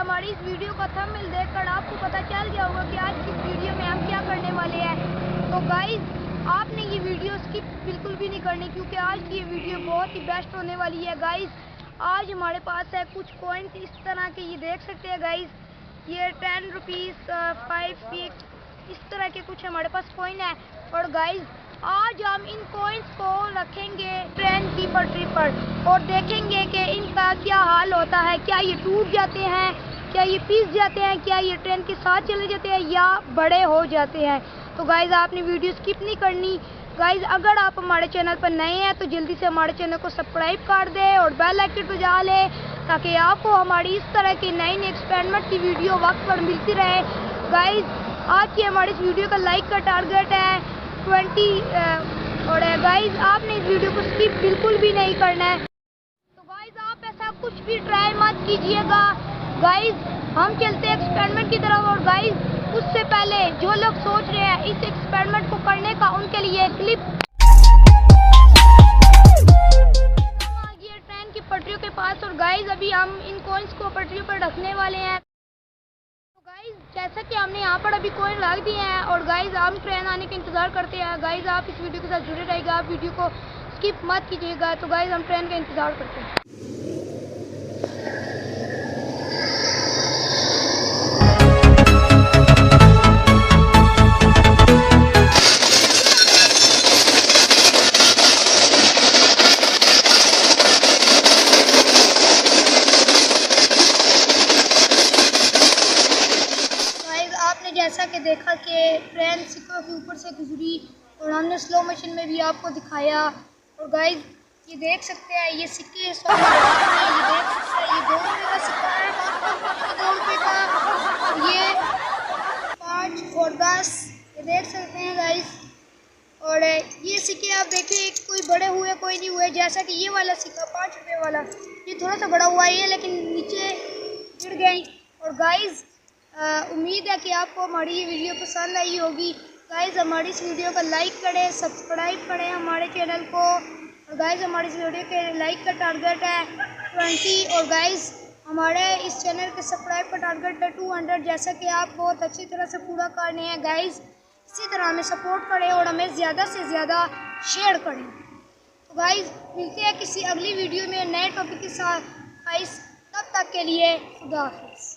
हमारी इस वीडियो का थंबनेल देखकर आपको पता चल गया होगा कि आज की वीडियो में हम क्या करने वाले हैं। तो गाइस आपने ये वीडियो स्किप बिल्कुल भी नहीं करनी, क्योंकि आज की ये वीडियो बहुत ही बेस्ट होने वाली है। गाइस आज हमारे पास है कुछ कॉइन्स इस तरह के, ये देख सकते हैं गाइस, ये 10 रुपीज़ 5 6 इस तरह के कुछ हमारे पास कॉइन है। और गाइस आज हम इन कॉइन्स को रखेंगे ट्रेन की पटरी पर और देखेंगे कि इनका क्या हाल होता है। क्या ये टूट जाते हैं, क्या ये पीस जाते हैं, क्या ये ट्रेन के साथ चले जाते हैं या बड़े हो जाते हैं। तो गाइस आपने वीडियो स्किप नहीं करनी। गाइस अगर आप हमारे चैनल पर नए हैं तो जल्दी से हमारे चैनल को सब्सक्राइब कर दें और बेल आइकन बजा लें, ताकि आपको हमारी इस तरह की नई नई एक्सपेरिमेंट की वीडियो वक्त पर मिलती रहे। गाइस आज की हमारी इस वीडियो का लाइक का टारगेट है 20 और गाइस आपने इस वीडियो को स्किप बिल्कुल भी नहीं करना है। तो गाइस आप ऐसा कुछ भी ट्राई मत कीजिएगा। गाइस हम चलते हैं एक्सपेरिमेंट की तरफ। और गाइस उससे पहले जो लोग सोच रहे हैं इस एक्सपेरिमेंट को करने का, उनके लिए क्लिप आ गई है ट्रेन की पटरियों के पास। और गाइस अभी हम इन कॉइन्स को पटरियों पर रखने वाले हैं। तो गाइस जैसा कि हमने यहाँ पर अभी कॉइन रख दिए हैं और गाइस हम ट्रेन आने का इंतज़ार करते हैं। गाइस आप इस वीडियो के साथ जुड़े रहिएगा, आप वीडियो को स्किप मत कीजिएगा। तो गाइस हम ट्रेन का इंतज़ार करते हैं। आपने जैसा कि देखा कि ट्रेन सिक्कों के ऊपर से गुजरी और हमने स्लो मोशन में भी आपको दिखाया। और गाइस ये देख सकते हैं, ये सिक्के ये देख सकते हैं, ये 2 रुपये का सिक्का है, 2 रुपये का, और ये 5 और 10 ये देख सकते हैं गाइस। और ये सिक्के आप देखिए, कोई बड़े हुए कोई नहीं हुए। जैसा कि ये वाला सिक्का 5 रुपये वाला, ये थोड़ा सा बड़ा हुआ है लेकिन नीचे गिर गई। और गाइस उम्मीद है कि आपको हमारी ये वीडियो पसंद आई होगी। गाइस हमारी इस वीडियो को लाइक करें, सब्सक्राइब करें हमारे चैनल को। और गाइस हमारी इस वीडियो के लाइक का टारगेट है 20 और गाइस हमारे इस चैनल के सब्सक्राइब का टारगेट है 200, जैसा कि आप बहुत अच्छी तरह से पूरा करने हैं। गाइस इसी तरह हमें सपोर्ट करें और हमें ज़्यादा से ज़्यादा शेयर करें। तो गाइस मिलते हैं किसी अगली वीडियो में नए टॉपिक के साथ। गाइस तब तक के लिए खुदा हाफिज़।